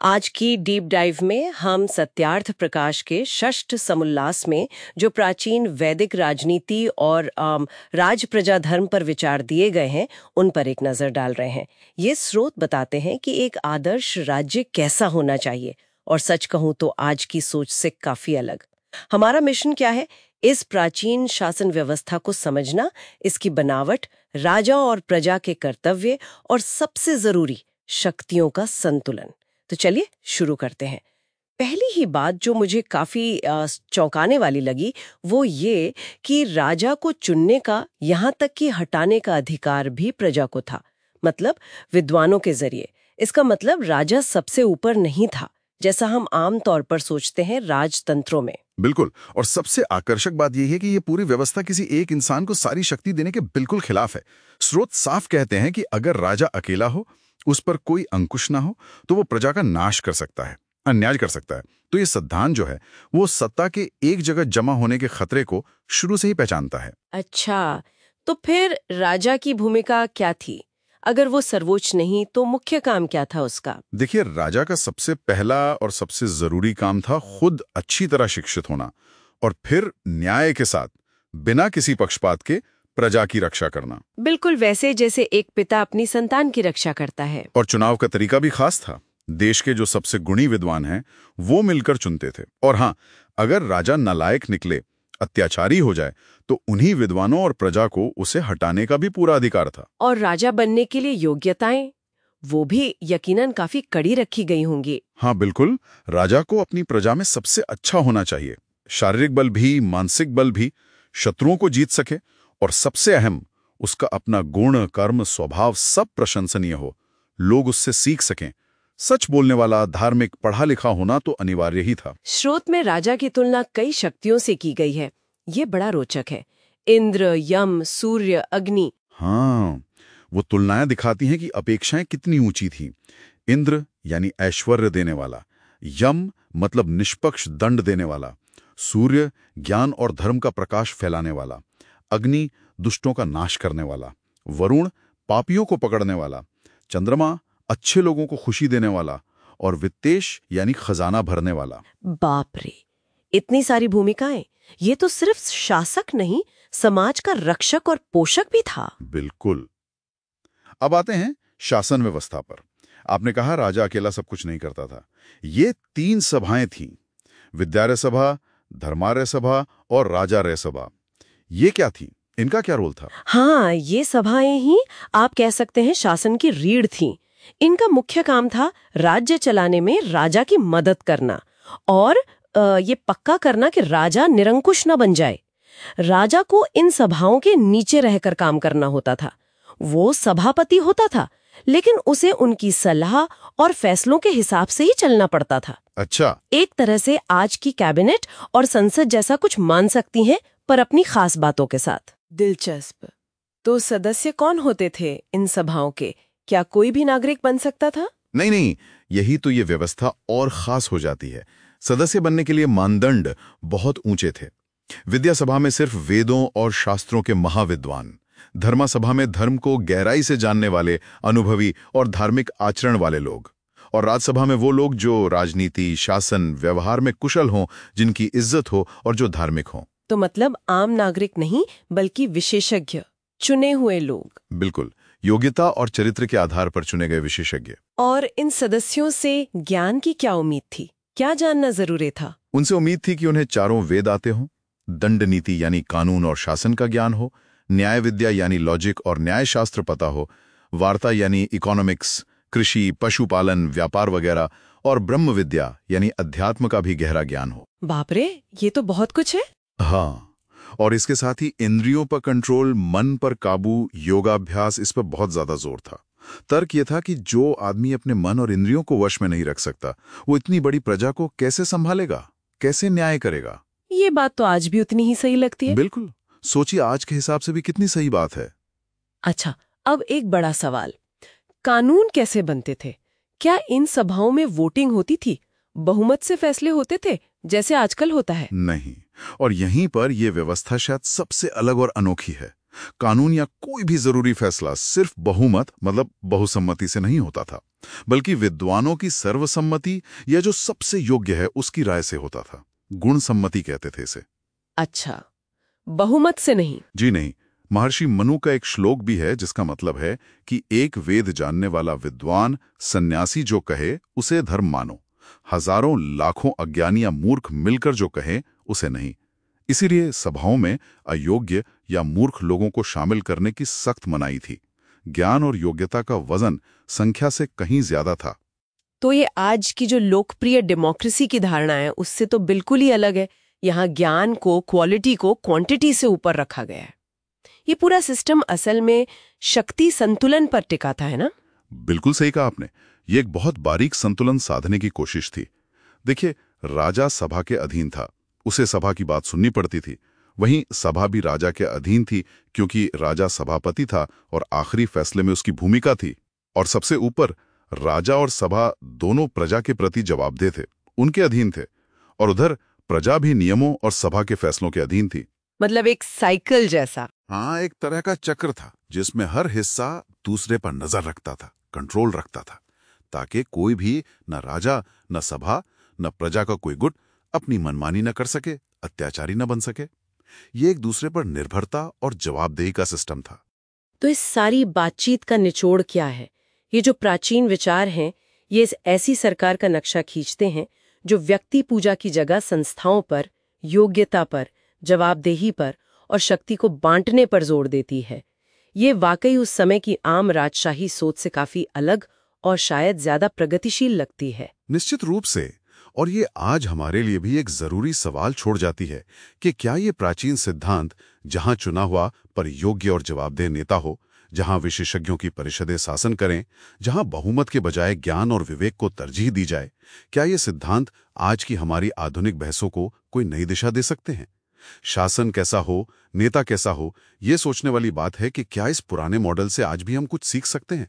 आज की deep dive में हम सत्यार्थ प्रकाश के षष्ठ समुल्लास में जो प्राचीन वैदिक राजनीति और राज प्रजा धर्म पर विचार दिए गए हैं उन पर एक नजर डाल रहे हैं। ये स्रोत बताते हैं कि एक आदर्श राज्य कैसा होना चाहिए, और सच कहूं तो आज की सोच से काफी अलग। हमारा मिशन क्या है? इस प्राचीन शासन व्यवस्था को समझना, इसकी बनावट, राजा और प्रजा के कर्तव्य और सबसे जरूरी शक्तियों का संतुलन। तो चलिए शुरू करते हैं। पहली ही बात जो मुझे काफी चौंकाने वाली लगी वो ये कि राजा को चुनने का, यहाँ तक कि हटाने का अधिकार भी प्रजा को था, मतलब विद्वानों के जरिए। इसका मतलब राजा सबसे ऊपर नहीं था, जैसा हम आम तौर पर सोचते हैं राजतंत्रों में। बिल्कुल। और सबसे आकर्षक बात यह है कि यह पूरी व्यवस्था किसी एक इंसान को सारी शक्ति देने के बिल्कुल खिलाफ है। स्रोत साफ कहते हैं कि अगर राजा अकेला हो, उस पर कोई अंकुश ना हो, तो वो प्रजा का नाश कर सकता है, अन्याय कर सकता है। तो ये सिद्धांत जो है वो सत्ता के एक जगह जमा होने के खतरे को शुरू से ही पहचानता है। अच्छा, तो फिर राजा की भूमिका क्या थी? अगर वो सर्वोच्च नहीं तो मुख्य काम क्या था उसका? देखिए, राजा का सबसे पहला और सबसे जरूरी काम था खुद अच्छी तरह शिक्षित होना, और फिर न्याय के साथ, बिना किसी पक्षपात के, प्रजा की रक्षा करना। बिल्कुल वैसे जैसे एक पिता अपनी संतान की रक्षा करता है। और चुनाव का तरीका भी खास था। देश के जो सबसे गुणी विद्वान हैं वो मिलकर चुनते थे। और हाँ, अगर राजा नालायक निकले, अत्याचारी हो जाए, तो उन्हीं विद्वानों और प्रजा को उसे हटाने का भी पूरा अधिकार था। और राजा बनने के लिए योग्यताएं, वो भी यकीनन काफी कड़ी रखी गई होंगी। हाँ बिल्कुल, राजा को अपनी प्रजा में सबसे अच्छा होना चाहिए, शारीरिक बल भी, मानसिक बल भी, शत्रुओं को जीत सके, और सबसे अहम, उसका अपना गुण, कर्म, स्वभाव सब प्रशंसनीय हो, लोग उससे सीख सकें। सच बोलने वाला, धार्मिक, पढ़ा लिखा होना तो अनिवार्य ही था। स्रोत में राजा की तुलना कई शक्तियों से की गई है। ये बड़ा रोचक है। इंद्र, यम, सूर्य, अग्नि। हाँ, वो तुलनाएं दिखाती हैं कि अपेक्षाएं कितनी ऊंची थी। इंद्र यानी ऐश्वर्य देने वाला, यम मतलब निष्पक्ष दंड देने वाला, सूर्य ज्ञान और धर्म का प्रकाश फैलाने वाला, अग्नि दुष्टों का नाश करने वाला, वरुण पापियों को पकड़ने वाला, चंद्रमा अच्छे लोगों को खुशी देने वाला, और वित्तेश यानी खजाना भरने वाला। बाप रे, इतनी सारी भूमिकाएं! ये तो सिर्फ शासक नहीं, समाज का रक्षक और पोषक भी था। बिल्कुल। अब आते हैं शासन व्यवस्था पर। आपने कहा राजा अकेला सब कुछ नहीं करता था। ये 3 सभाएं थीं, विद्यारय सभा, धर्मारय सभा और राजारय सभा। ये क्या थी? इनका क्या रोल था? हाँ, ये सभाएं ही आप कह सकते हैं शासन की रीढ़ थीं। इनका मुख्य काम था राज्य चलाने में राजा की मदद करना, और ये पक्का करना कि राजा निरंकुश न बन जाए। राजा को इन सभाओं के नीचे रहकर काम करना होता था। वो सभापति होता था, लेकिन उसे उनकी सलाह और फैसलों के हिसाब से ही चलना पड़ता था। अच्छा। एक तरह से आज की कैबिनेट और संसद जैसा कुछ मान सकती हैं, पर अपनी खास बातों के साथ। दिलचस्प। तो सदस्य कौन होते थे इन सभाओं के? क्या कोई भी नागरिक बन सकता था? नहीं, यही तो ये व्यवस्था और खास हो जाती है। सदस्य बनने के लिए मानदंड बहुत ऊंचे थे। विद्या सभा में सिर्फ वेदों और शास्त्रों के महाविद्वान, धर्मा सभा में धर्म को गहराई से जानने वाले, अनुभवी और धार्मिक आचरण वाले लोग, और राज्यसभा में वो लोग जो राजनीति, शासन, व्यवहार में कुशल हों, जिनकी इज्जत हो और जो धार्मिक हों। तो मतलब आम नागरिक नहीं, बल्कि विशेषज्ञ, चुने हुए लोग। बिल्कुल, योग्यता और चरित्र के आधार पर चुने गए विशेषज्ञ। और इन सदस्यों से ज्ञान की क्या उम्मीद थी? क्या जानना जरूरी था? उनसे उम्मीद थी कि उन्हें चारों वेद आते हों, दंड नीति यानी कानून और शासन का ज्ञान हो, न्याय विद्या यानी लॉजिक और न्याय शास्त्र पता हो, वार्ता यानी इकोनॉमिक्स, कृषि, पशुपालन, व्यापार वगैरह, और ब्रह्म विद्या यानी अध्यात्म का भी गहरा ज्ञान हो। बाप रे, ये तो बहुत कुछ है। हाँ, और इसके साथ ही इंद्रियों पर कंट्रोल, मन पर काबू, योगाभ्यास, इस पर बहुत ज्यादा जोर था। तर्क ये था कि जो आदमी अपने मन और इंद्रियों को वश में नहीं रख सकता, वो इतनी बड़ी प्रजा को कैसे संभालेगा, कैसे न्याय करेगा? ये बात तो आज भी उतनी ही सही लगती है। बिल्कुल। सोचिए, आज के हिसाब से भी कितनी सही बात है। अच्छा, अब एक बड़ा सवाल, कानून कैसे बनते थे? क्या इन सभाओं में वोटिंग होती थी? बहुमत से फैसले होते थे जैसे आजकल होता है? नहीं, और यहीं पर यह व्यवस्था शायद सबसे अलग और अनोखी है। कानून या कोई भी जरूरी फैसला सिर्फ बहुमत मतलब बहुसम्मति से नहीं होता था। बल्कि विद्वानों की सर्वसम्मति या जो सबसे योग्य है उसकी राय से होता था। गुण सम्मति कहते थे इसे। अच्छा, बहुमत से नहीं। जी नहीं। महर्षि मनु का एक श्लोक भी है जिसका मतलब है कि एक वेद जानने वाला विद्वान सन्यासी जो कहे उसे धर्म मानो, हजारों लाखों अज्ञानी या मूर्ख मिलकर जो कहे उसे नहीं। इसीलिए सभाओं में अयोग्य या मूर्ख लोगों को शामिल करने की सख्त मनाही थी। ज्ञान और योग्यता का वजन संख्या से कहीं ज्यादा था। तो ये आज की जो लोकप्रिय डेमोक्रेसी की धारणा है उससे तो बिल्कुल ही अलग है। यहाँ ज्ञान को, क्वालिटी को क्वांटिटी से ऊपर रखा गया है। ये पूरा सिस्टम असल में शक्ति संतुलन पर टिका था, है ना? बिल्कुल सही कहा आपने। ये एक बहुत बारीक संतुलन साधने की कोशिश थी। देखिए, राजा सभा के अधीन था, उसे सभा की बात सुननी पड़ती थी। वहीं सभा भी राजा के अधीन थी क्योंकि राजा सभापति था और आखिरी फैसले में उसकी भूमिका थी। और सबसे ऊपर राजा और सभा दोनों प्रजा के प्रति जवाबदेह थे, उनके अधीन थे। और उधर प्रजा भी नियमों और सभा के फैसलों के अधीन थी। मतलब एक साइकिल जैसा। हाँ, एक तरह का चक्र था जिसमें हर हिस्सा दूसरे पर नजर रखता था, कंट्रोल रखता था, ताकि कोई भी, न राजा, न सभा, न प्रजा का कोई गुट अपनी मनमानी न कर सके, अत्याचारी न बन सके। ये एक दूसरे पर निर्भरता और जवाबदेही का सिस्टम था। तो इस सारी बातचीत का निचोड़ क्या है? ये जो प्राचीन विचार हैं, ये इस ऐसी सरकार का नक्शा खींचते हैं जो व्यक्ति पूजा की जगह संस्थाओं पर, योग्यता पर, जवाबदेही पर और शक्ति को बांटने पर जोर देती है। ये वाकई उस समय की आम राजशाही सोच से काफी अलग और शायद ज्यादा प्रगतिशील लगती है। निश्चित रूप से। और ये आज हमारे लिए भी एक जरूरी सवाल छोड़ जाती है कि क्या ये प्राचीन सिद्धांत, जहां चुना हुआ पर योग्य और जवाबदेह नेता हो, जहां विशेषज्ञों की परिषदें शासन करें, जहां बहुमत के बजाय ज्ञान और विवेक को तरजीह दी जाए, क्या ये सिद्धांत आज की हमारी आधुनिक बहसों को कोई नई दिशा दे सकते हैं? शासन कैसा हो, नेता कैसा हो, ये सोचने वाली बात है कि क्या इस पुराने मॉडल से आज भी हम कुछ सीख सकते हैं?